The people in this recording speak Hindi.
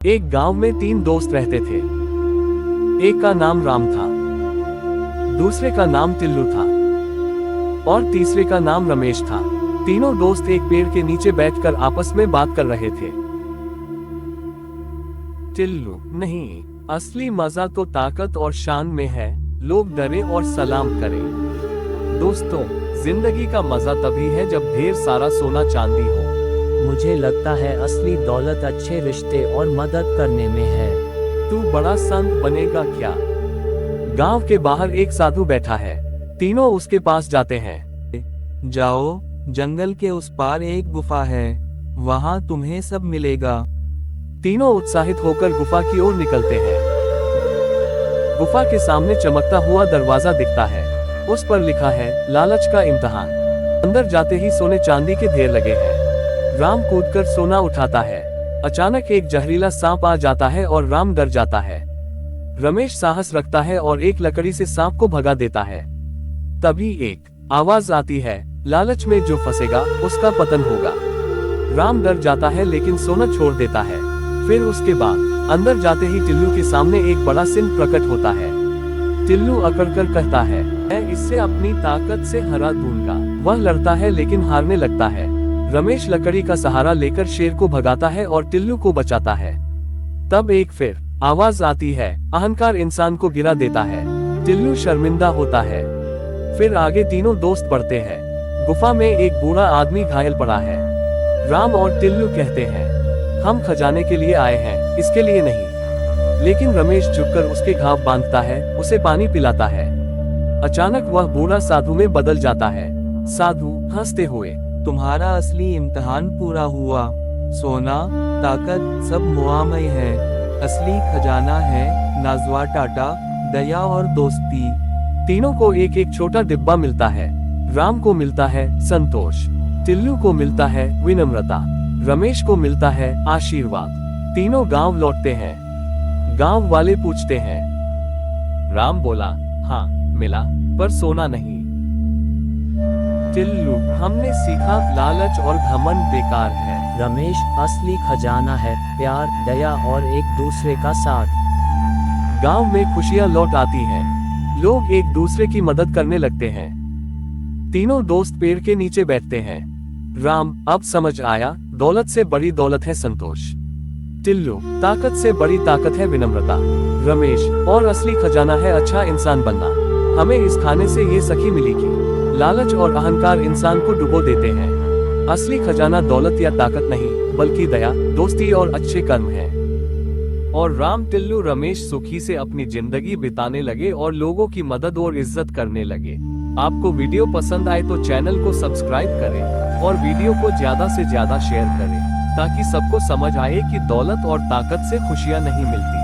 एक गांव में 3 दोस्त रहते थे। एक का नाम राम था, दूसरे का नाम टिल्लू था और तीसरे का नाम रमेश था। तीनों दोस्त एक पेड़ के नीचे बैठकर आपस में बात कर रहे थे। टिल्लू, नहीं, असली मजा तो ताकत और शान में है, लोग डरे और सलाम करें। दोस्तों, जिंदगी का मजा तभी है जब ढेर सारा सोना चांदी हो। मुझे लगता है असली दौलत अच्छे रिश्ते और मदद करने में है। तू बड़ा संत बनेगा क्या? गांव के बाहर एक साधु बैठा है। तीनों उसके पास जाते हैं। जाओ, जंगल के उस पार एक गुफा है, वहां तुम्हें सब मिलेगा। तीनों उत्साहित होकर गुफा की ओर निकलते हैं। गुफा के सामने चमकता हुआ दरवाजा दिखता है। उस पर लिखा है, लालच का इम्तिहान। अंदर जाते ही सोने चांदी के ढेर लगे हैं। राम कूदकर सोना उठाता है। अचानक एक जहरीला सांप आ जाता है और राम डर जाता है। रमेश साहस रखता है और एक लकड़ी से सांप को भगा देता है। तभी एक आवाज आती है, लालच में जो फंसेगा उसका पतन होगा। राम डर जाता है लेकिन सोना छोड़ देता है। फिर उसके बाद अंदर जाते ही टिल्लू के सामने एक बड़ा सिंह प्रकट होता है। टिल्लू अकड़कर कहता है, मैं इससे अपनी ताकत से हरा दूंगा। वह लड़ता है लेकिन हारने लगता है। रमेश लकड़ी का सहारा लेकर शेर को भगाता है और टिल्लू को बचाता है। तब एक फिर आवाज आती है, अहंकार इंसान को गिरा देता है। टिल्लू शर्मिंदा होता है। फिर आगे तीनों दोस्त बढ़ते हैं। गुफा में एक बूढ़ा आदमी घायल पड़ा है। राम और टिल्लू कहते हैं, हम खजाने के लिए आए हैं, इसके लिए नहीं। लेकिन रमेश झुककर उसके घाव बांधता है, उसे पानी पिलाता है। अचानक वह बूढ़ा साधु में बदल जाता है। साधु हंसते हुए, तुम्हारा असली इम्तिहान पूरा हुआ। सोना, ताकत सब मुआमय है। असली खजाना है नाजवा टाटा, दया और दोस्ती। तीनों को एक एक छोटा डिब्बा मिलता है। राम को मिलता है संतोष, टिल्लू को मिलता है विनम्रता, रमेश को मिलता है आशीर्वाद। तीनों गांव लौटते हैं। गांव वाले पूछते हैं। राम बोला, हाँ मिला, पर सोना नहीं। टिल्लू, हमने सीखा लालच और घमंड बेकार है। रमेश, असली खजाना है प्यार, दया और एक दूसरे का साथ। गांव में खुशियां लौट आती हैं। लोग एक दूसरे की मदद करने लगते हैं। तीनों दोस्त पेड़ के नीचे बैठते हैं। राम, अब समझ आया, दौलत से बड़ी दौलत है संतोष। टिल्लू, ताकत से बड़ी ताकत है विनम्रता। रमेश, और असली खजाना है अच्छा इंसान बनना। हमें इस खाने से ये सखी मिलेगी। लालच और अहंकार इंसान को डुबो देते हैं। असली खजाना दौलत या ताकत नहीं, बल्कि दया, दोस्ती और अच्छे कर्म है। और राम, टिल्लू, रमेश सुखी से अपनी जिंदगी बिताने लगे और लोगों की मदद और इज्जत करने लगे। आपको वीडियो पसंद आए तो चैनल को सब्सक्राइब करें और वीडियो को ज्यादा से ज्यादा शेयर करें, ताकि सबको समझ आए कि दौलत और ताकत से खुशियां नहीं मिलती।